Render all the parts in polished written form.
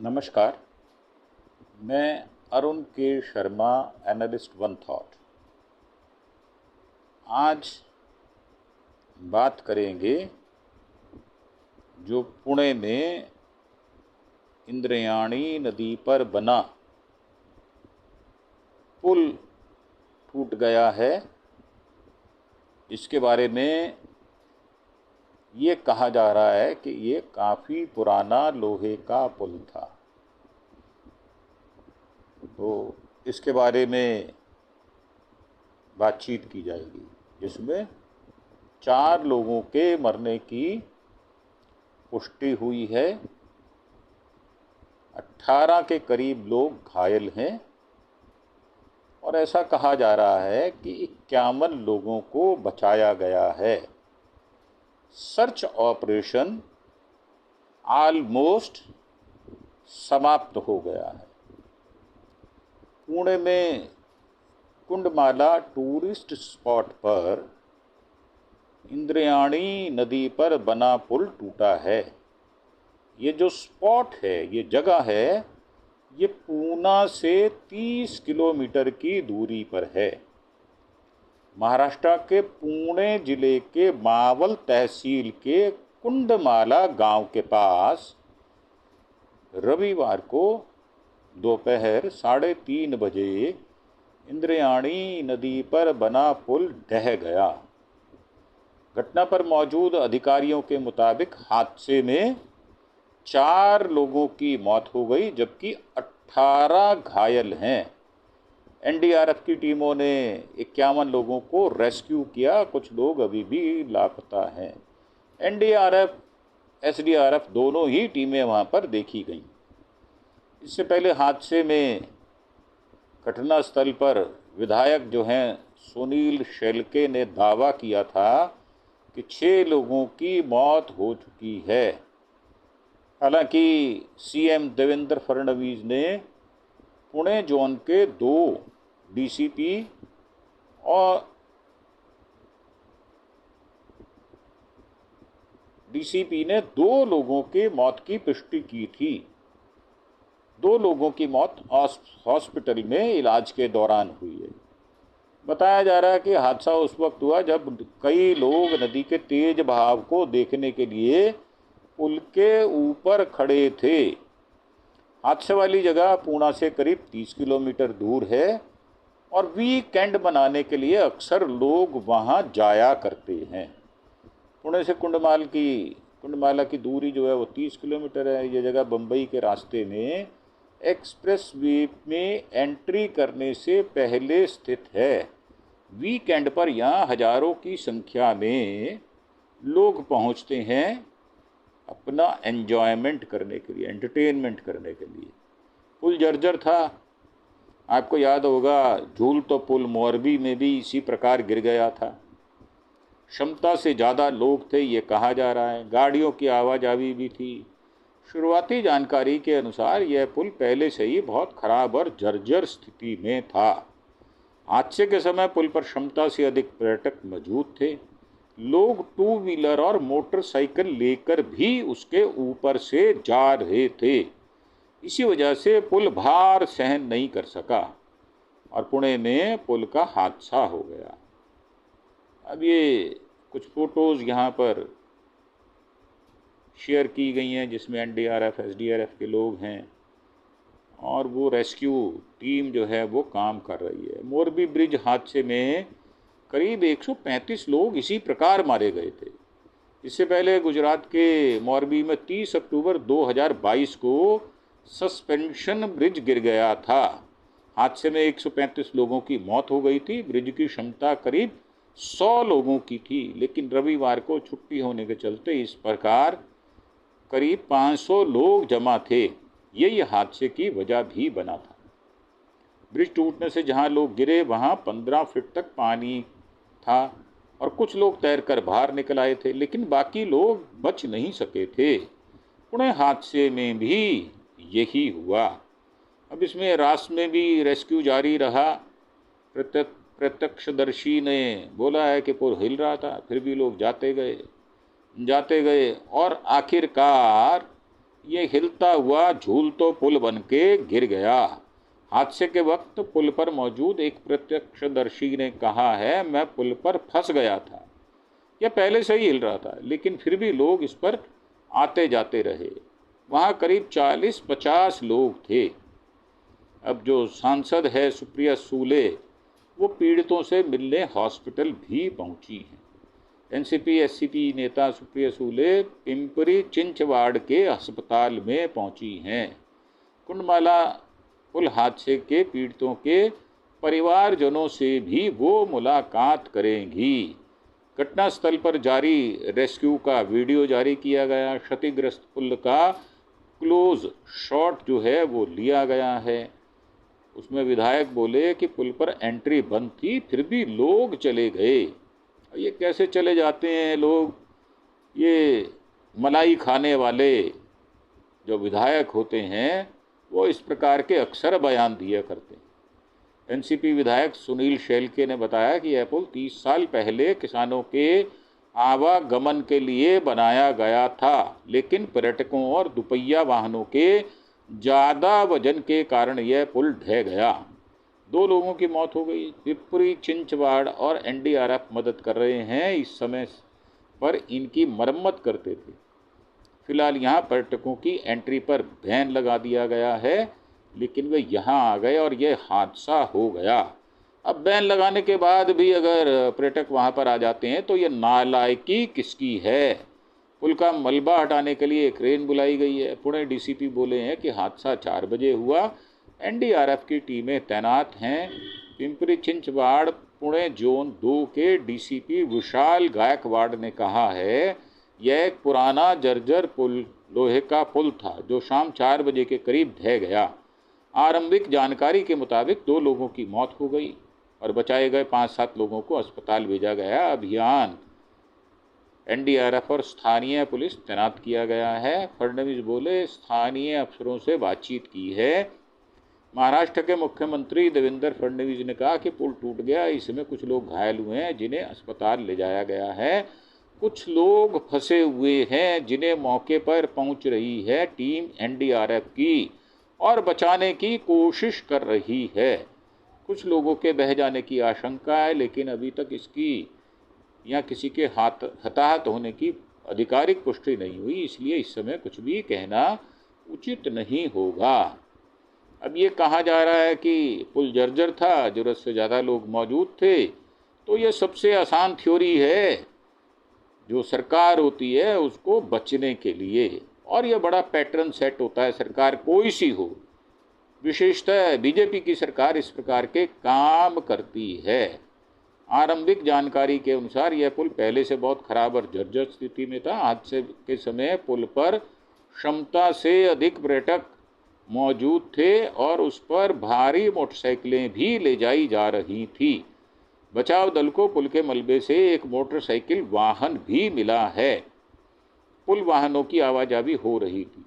नमस्कार। मैं अरुण के शर्मा, एनालिस्ट वन थॉट। आज बात करेंगे जो पुणे में इंद्रायणी नदी पर बना पुल टूट गया है। इसके बारे में ये कहा जा रहा है कि ये काफ़ी पुराना लोहे का पुल था। तो इसके बारे में बातचीत की जाएगी, जिसमें 4 लोगों के मरने की पुष्टि हुई है। 18 के करीब लोग घायल हैं और ऐसा कहा जा रहा है कि 51 लोगों को बचाया गया है। सर्च ऑपरेशन ऑलमोस्ट समाप्त हो गया है। पुणे में कुंडमाला टूरिस्ट स्पॉट पर इंद्रायणी नदी पर बना पुल टूटा है। ये जो स्पॉट है, ये जगह है, ये पूना से 30 किलोमीटर की दूरी पर है। महाराष्ट्र के पुणे जिले के मावल तहसील के कुंडमाला गांव के पास रविवार को दोपहर 3:30 बजे इंद्रायणी नदी पर बना पुल ढह गया। घटना पर मौजूद अधिकारियों के मुताबिक हादसे में 4 लोगों की मौत हो गई, जबकि 18 घायल हैं। एनडीआरएफ की टीमों ने 51 लोगों को रेस्क्यू किया। कुछ लोग अभी भी लापता हैं। एनडीआरएफ, एसडीआरएफ दोनों ही टीमें वहां पर देखी गईं। इससे पहले हादसे में घटनास्थल पर विधायक जो हैं सुनील शेलके ने दावा किया था कि 6 लोगों की मौत हो चुकी है। हालांकि सीएम देवेंद्र फडणवीस ने पुणे जोन के 2 डीसीपी और डीसीपी ने 2 लोगों के मौत की पुष्टि की थी। 2 लोगों की मौत हॉस्पिटल में इलाज के दौरान हुई है। बताया जा रहा है कि हादसा उस वक्त हुआ जब कई लोग नदी के तेज बहाव को देखने के लिए पुल के ऊपर खड़े थे। हादसे वाली जगह पुणे से करीब 30 किलोमीटर दूर है और वीकेंड मनाने के लिए अक्सर लोग वहां जाया करते हैं। पुणे से कुंडमाला की दूरी जो है वो 30 किलोमीटर है। ये जगह बम्बई के रास्ते में एक्सप्रेस वे में एंट्री करने से पहले स्थित है। वीकेंड पर यहाँ हजारों की संख्या में लोग पहुँचते हैं अपना एंजॉयमेंट करने के लिए, एंटरटेनमेंट करने के लिए। पुल जर्जर था। आपको याद होगा, झूल तो पुल मोरबी में भी इसी प्रकार गिर गया था। क्षमता से ज़्यादा लोग थे, ये कहा जा रहा है। गाड़ियों की आवाजाही भी थी। शुरुआती जानकारी के अनुसार यह पुल पहले से ही बहुत खराब और जर्जर स्थिति में था। हादसे के समय पुल पर क्षमता से अधिक पर्यटक मौजूद थे। लोग 2 व्हीलर और मोटरसाइकिल लेकर भी उसके ऊपर से जा रहे थे। इसी वजह से पुल भार सहन नहीं कर सका और पुणे में पुल का हादसा हो गया। अब ये कुछ फ़ोटोज़ यहाँ पर शेयर की गई हैं, जिसमें एनडीआरएफ, एसडीआरएफ के लोग हैं और वो रेस्क्यू टीम जो है वो काम कर रही है। मोरबी ब्रिज हादसे में करीब 135 लोग इसी प्रकार मारे गए थे। इससे पहले गुजरात के मोरबी में 30 अक्टूबर 2022 को सस्पेंशन ब्रिज गिर गया था। हादसे में 135 लोगों की मौत हो गई थी। ब्रिज की क्षमता करीब 100 लोगों की थी, लेकिन रविवार को छुट्टी होने के चलते इस प्रकार करीब 500 लोग जमा थे। यही हादसे की वजह भी बना था। ब्रिज टूटने से जहां लोग गिरे वहां 15 फीट तक पानी था और कुछ लोग तैरकर बाहर निकल आए थे, लेकिन बाकी लोग बच नहीं सके थे। पुणे हादसे में भी यही हुआ। अब इसमें रास्ते में भी रेस्क्यू जारी रहा। प्रत्यक्षदर्शी ने बोला है कि पुल हिल रहा था, फिर भी लोग जाते गए और आखिरकार ये हिलता हुआ झूल तो पुल बन के गिर गया। हादसे के वक्त पुल पर मौजूद एक प्रत्यक्षदर्शी ने कहा है, मैं पुल पर फंस गया था। यह पहले से ही हिल रहा था, लेकिन फिर भी लोग इस पर आते जाते रहे। वहाँ करीब 40-50 लोग थे। अब जो सांसद है सुप्रिया सूले, वो पीड़ितों से मिलने हॉस्पिटल भी पहुंची हैं। एनसीपी एससीपी नेता सुप्रिया सूले पिंपरी चिंचवाड़ के अस्पताल में पहुंची हैं। कुंडमाला पुल हादसे के पीड़ितों के परिवारजनों से भी वो मुलाकात करेंगी। घटनास्थल पर जारी रेस्क्यू का वीडियो जारी किया गया। क्षतिग्रस्त पुल का क्लोज शॉट जो है वो लिया गया है। उसमें विधायक बोले कि पुल पर एंट्री बंद थी, फिर भी लोग चले गए। ये कैसे चले जाते हैं लोग? ये मलाई खाने वाले जो विधायक होते हैं वो इस प्रकार के अक्सर बयान दिया करते हैं। एनसीपी विधायक सुनील शेलके ने बताया कि यह पुल 30 साल पहले किसानों के आवागमन के लिए बनाया गया था, लेकिन पर्यटकों और दुपहिया वाहनों के ज़्यादा वजन के कारण यह पुल ढह गया। 2 लोगों की मौत हो गई। पिपरी चिंचवाड़ और एनडीआरएफ मदद कर रहे हैं। इस समय पर इनकी मरम्मत करते थे। फिलहाल यहाँ पर्यटकों की एंट्री पर बैन लगा दिया गया है, लेकिन वे यहाँ आ गए और यह हादसा हो गया। अब बैन लगाने के बाद भी अगर पर्यटक वहाँ पर आ जाते हैं तो ये नालायकी किसकी है? पुल का मलबा हटाने के लिए क्रेन बुलाई गई है। पुणे डीसीपी बोले हैं कि हादसा 4 बजे हुआ। एनडीआरएफ की टीमें तैनात हैं। पिंपरी चिंचवाड़ पुणे जोन 2 के डीसीपी विशाल गायकवाड़ ने कहा है, यह एक पुराना जर्जर पुल लोहे का पुल था जो शाम 4 बजे के करीब ढह गया। आरंभिक जानकारी के मुताबिक 2 लोगों की मौत हो गई और बचाए गए 5-7 लोगों को अस्पताल भेजा गया। अभियान एनडीआरएफ और स्थानीय पुलिस तैनात किया गया है। फडणवीस बोले, स्थानीय अफसरों से बातचीत की है। महाराष्ट्र के मुख्यमंत्री देवेंद्र फडणवीस ने कहा कि पुल टूट गया, इसमें कुछ लोग घायल हुए हैं जिन्हें अस्पताल ले जाया गया है। कुछ लोग फंसे हुए हैं जिन्हें मौके पर पहुंच रही है टीम एनडीआरएफ की और बचाने की कोशिश कर रही है। कुछ लोगों के बह जाने की आशंका है, लेकिन अभी तक इसकी या किसी के हताहत होने की आधिकारिक पुष्टि नहीं हुई, इसलिए इस समय कुछ भी कहना उचित नहीं होगा। अब ये कहा जा रहा है कि पुल जर्जर था, ज़रूरत से ज़्यादा लोग मौजूद थे, तो ये सबसे आसान थ्योरी है जो सरकार होती है उसको बचने के लिए, और यह बड़ा पैटर्न सेट होता है, सरकार कोई सी हो, विशेषतः बीजेपी की सरकार इस प्रकार के काम करती है। आरंभिक जानकारी के अनुसार यह पुल पहले से बहुत खराब और जर्जर स्थिति में था। हादसे के समय पुल पर क्षमता से अधिक पर्यटक मौजूद थे और उस पर भारी मोटरसाइकिलें भी ले जाई जा रही थी। बचाव दल को पुल के मलबे से एक मोटरसाइकिल वाहन भी मिला है। पुल वाहनों की आवाजाही हो रही थी।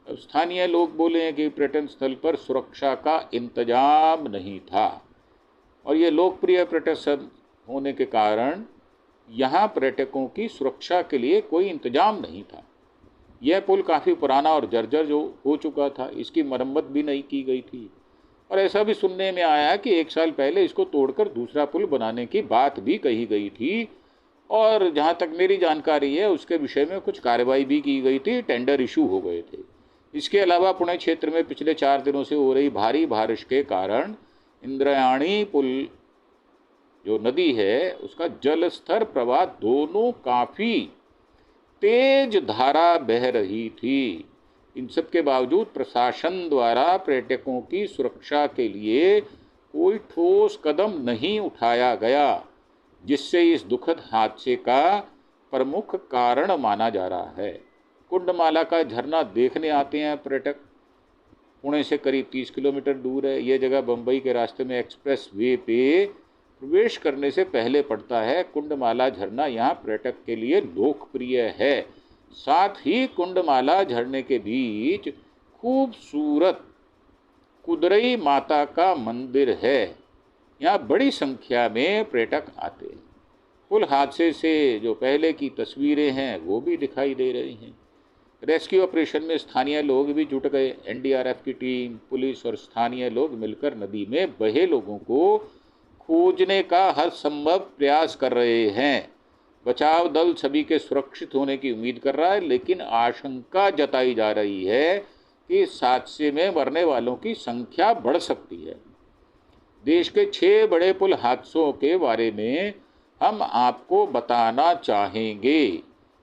अब स्थानीय लोग बोले हैं कि पर्यटन स्थल पर सुरक्षा का इंतजाम नहीं था और ये लोकप्रिय पर्यटन स्थल होने के कारण यहाँ पर्यटकों की सुरक्षा के लिए कोई इंतजाम नहीं था। यह पुल काफ़ी पुराना और जर्जर जो हो चुका था, इसकी मरम्मत भी नहीं की गई थी और ऐसा भी सुनने में आया कि 1 साल पहले इसको तोड़कर दूसरा पुल बनाने की बात भी कही गई थी और जहाँ तक मेरी जानकारी है उसके विषय में कुछ कार्रवाई भी की गई थी, टेंडर इशू हो गए थे। इसके अलावा पुणे क्षेत्र में पिछले 4 दिनों से हो रही भारी बारिश के कारण इंद्रायणी पुल जो नदी है उसका जल स्तर प्रवाह दोनों काफ़ी तेज धारा बह रही थी। इन सब के बावजूद प्रशासन द्वारा पर्यटकों की सुरक्षा के लिए कोई ठोस कदम नहीं उठाया गया, जिससे इस दुखद हादसे का प्रमुख कारण माना जा रहा है। कुंडमाला का झरना देखने आते हैं पर्यटक। पुणे से करीब 30 किलोमीटर दूर है। ये जगह बम्बई के रास्ते में एक्सप्रेस वे पे प्रवेश करने से पहले पड़ता है। कुंडमाला झरना यहाँ पर्यटक के लिए लोकप्रिय है। साथ ही कुंडमाला झरने के बीच खूबसूरत कुदरई माता का मंदिर है। यहाँ बड़ी संख्या में पर्यटक आते हैं। पुल हादसे से जो पहले की तस्वीरें हैं वो भी दिखाई दे रही हैं। रेस्क्यू ऑपरेशन में स्थानीय लोग भी जुट गए। एनडीआरएफ की टीम, पुलिस और स्थानीय लोग मिलकर नदी में बहे लोगों को खोजने का हर संभव प्रयास कर रहे हैं। बचाव दल सभी के सुरक्षित होने की उम्मीद कर रहा है, लेकिन आशंका जताई जा रही है कि इस हादसे में मरने वालों की संख्या बढ़ सकती है। देश के 6 बड़े पुल हादसों के बारे में हम आपको बताना चाहेंगे।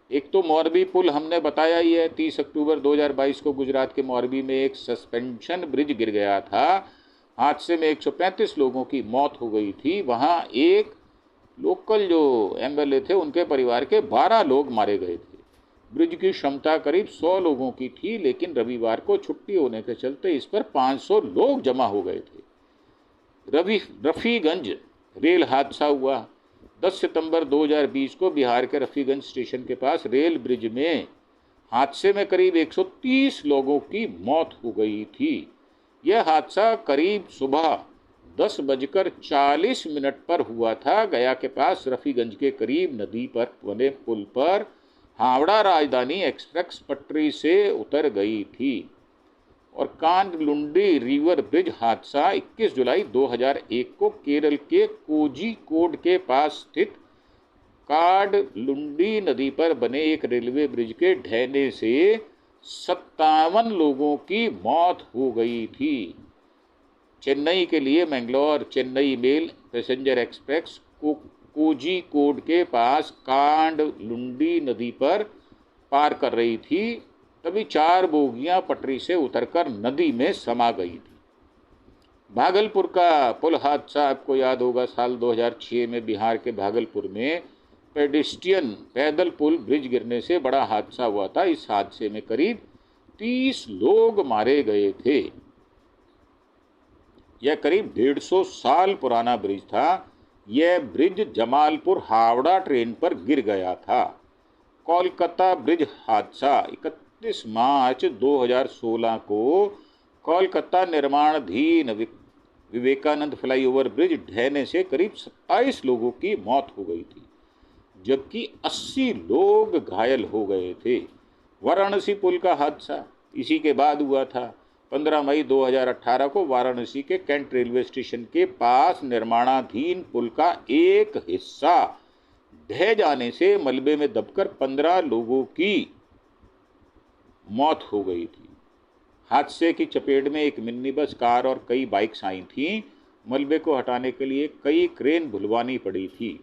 एक तो मोरबी पुल हमने बताया ही है। 30 अक्टूबर 2022 को गुजरात के मोरबी में एक सस्पेंशन ब्रिज गिर गया था। हादसे में 135 लोगों की मौत हो गई थी। वहां एक लोकल जो एमएलए थे, उनके परिवार के 12 लोग मारे गए थे। ब्रिज की क्षमता करीब 100 लोगों की थी, लेकिन रविवार को छुट्टी होने के चलते इस पर 500 लोग जमा हो गए थे। रफीगंज रेल हादसा हुआ। 10 सितंबर 2020 को बिहार के रफीगंज स्टेशन के पास रेल ब्रिज में हादसे में करीब 130 लोगों की मौत हो गई थी। यह हादसा करीब सुबह 10:40 पर हुआ था। गया के पास रफीगंज के करीब नदी पर बने पुल पर हावड़ा राजधानी एक्सप्रेस पटरी से उतर गई थी। और कांडलुंडी रिवर ब्रिज हादसा 21 जुलाई 2001 को केरल के कोझिकोड के पास स्थित काडलुंडी नदी पर बने एक रेलवे ब्रिज के ढहने से 57 लोगों की मौत हो गई थी। चेन्नई के लिए Mangalore Chennai mail passenger express Kozhikode के पास कांडलुंडी नदी पर पार कर रही थी, तभी 4 बोगियां पटरी से उतरकर नदी में समा गई थी। भागलपुर का पुल हादसा आपको याद होगा। साल 2006 में बिहार के भागलपुर में पेडेस्ट्रियन पैदल पुल ब्रिज गिरने से बड़ा हादसा हुआ था। इस हादसे में करीब 30 लोग मारे गए थे। यह करीब 150 साल पुराना ब्रिज था। यह ब्रिज जमालपुर हावड़ा ट्रेन पर गिर गया था। कोलकाता ब्रिज हादसा 31 मार्च 2016 को कोलकाता निर्माणाधीन विवेकानंद फ्लाईओवर ब्रिज ढहने से करीब 27 लोगों की मौत हो गई थी, जबकि 80 लोग घायल हो गए थे। वाराणसी पुल का हादसा इसी के बाद हुआ था। 15 मई 2018 को वाराणसी के कैंट रेलवे स्टेशन के पास निर्माणाधीन पुल का एक हिस्सा ढह जाने से मलबे में दबकर 15 लोगों की मौत हो गई थी। हादसे की चपेट में एक मिनी बस, कार और कई बाइक्स आई थीं। मलबे को हटाने के लिए कई क्रेन बुलवानी पड़ी थी।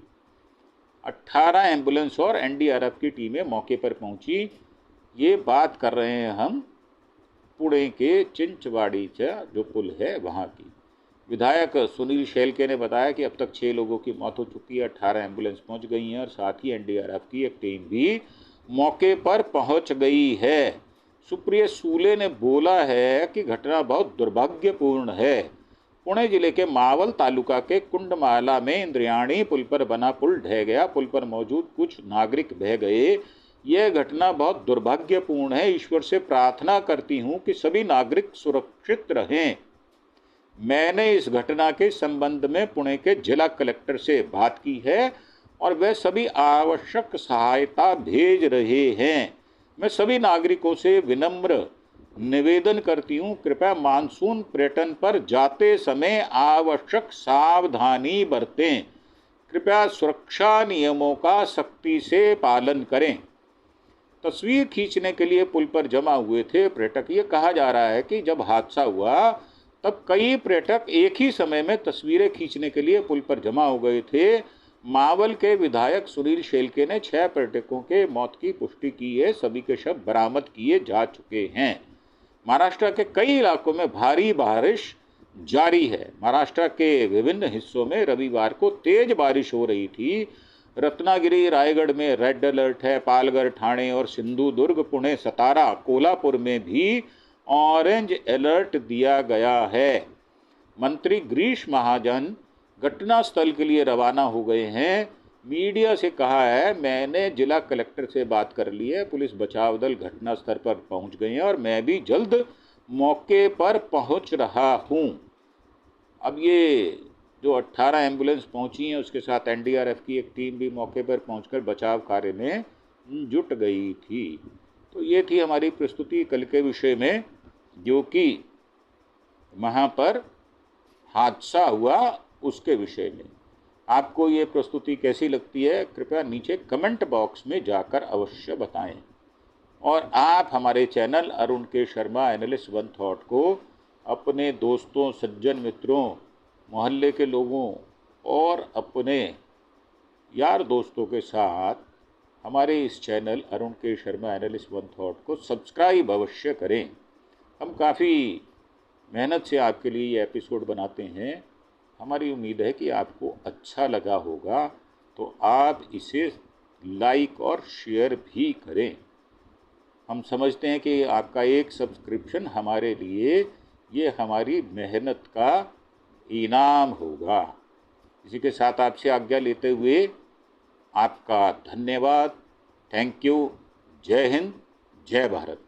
18 एम्बुलेंस और एनडीआरएफ की टीमें मौके पर पहुंची। ये बात कर रहे हैं हम पुणे के चिंचवाड़ी जो पुल है वहाँ की। विधायक सुनील शेलके ने बताया कि अब तक 6 लोगों की मौत हो चुकी है, 18 एम्बुलेंस पहुंच गई हैं और साथ ही एनडीआरएफ की एक टीम भी मौके पर पहुंच गई है। सुप्रिया सूले ने बोला है कि घटना बहुत दुर्भाग्यपूर्ण है। पुणे जिले के मावल तालुका के कुंडमाला में इंद्रियाणी पुल पर बना पुल ढह गया। पुल पर मौजूद कुछ नागरिक बह गए। यह घटना बहुत दुर्भाग्यपूर्ण है। ईश्वर से प्रार्थना करती हूं कि सभी नागरिक सुरक्षित रहें। मैंने इस घटना के संबंध में पुणे के जिला कलेक्टर से बात की है और वे सभी आवश्यक सहायता भेज रहे हैं। मैं सभी नागरिकों से विनम्र निवेदन करती हूँ, कृपया मानसून पर्यटन पर जाते समय आवश्यक सावधानी बरतें। कृपया सुरक्षा नियमों का सख्ती से पालन करें। तस्वीर खींचने के लिए पुल पर जमा हुए थे पर्यटक। ये कहा जा रहा है कि जब हादसा हुआ तब कई पर्यटक एक ही समय में तस्वीरें खींचने के लिए पुल पर जमा हो गए थे। मावल के विधायक सुनील शेलके ने 6 पर्यटकों के मौत की पुष्टि की है। सभी के शव बरामद किए जा चुके हैं। महाराष्ट्र के कई इलाकों में भारी बारिश जारी है। महाराष्ट्र के विभिन्न हिस्सों में रविवार को तेज बारिश हो रही थी। रत्नागिरी, रायगढ़ में रेड अलर्ट है। पालघर, ठाणे और सिंधुदुर्ग, पुणे, सतारा, कोल्हापुर में भी ऑरेंज अलर्ट दिया गया है। मंत्री गिरीश महाजन घटनास्थल के लिए रवाना हो गए हैं। मीडिया से कहा है, मैंने जिला कलेक्टर से बात कर ली है। पुलिस बचाव दल घटनास्थल पर पहुंच गए हैं और मैं भी जल्द मौके पर पहुंच रहा हूं। अब ये जो 18 एम्बुलेंस पहुंची हैं, उसके साथ एनडीआरएफ की एक टीम भी मौके पर पहुंचकर बचाव कार्य में जुट गई थी। तो ये थी हमारी प्रस्तुति कल के विषय में, जो कि वहाँ पर हादसा हुआ उसके विषय में। आपको ये प्रस्तुति कैसी लगती है कृपया नीचे कमेंट बॉक्स में जाकर अवश्य बताएं। और आप हमारे चैनल अरुण के शर्मा एनालिस्ट वन थॉट को अपने दोस्तों, सज्जन मित्रों, मोहल्ले के लोगों और अपने यार दोस्तों के साथ हमारे इस चैनल अरुण के शर्मा एनालिस्ट वन थॉट को सब्सक्राइब अवश्य करें। हम काफ़ी मेहनत से आपके लिए ये एपिसोड बनाते हैं। हमारी उम्मीद है कि आपको अच्छा लगा होगा, तो आप इसे लाइक और शेयर भी करें। हम समझते हैं कि आपका एक सब्सक्रिप्शन हमारे लिए ये हमारी मेहनत का इनाम होगा। इसी के साथ आपसे आज्ञा लेते हुए आपका धन्यवाद। Thank you. जय हिंद, जय भारत।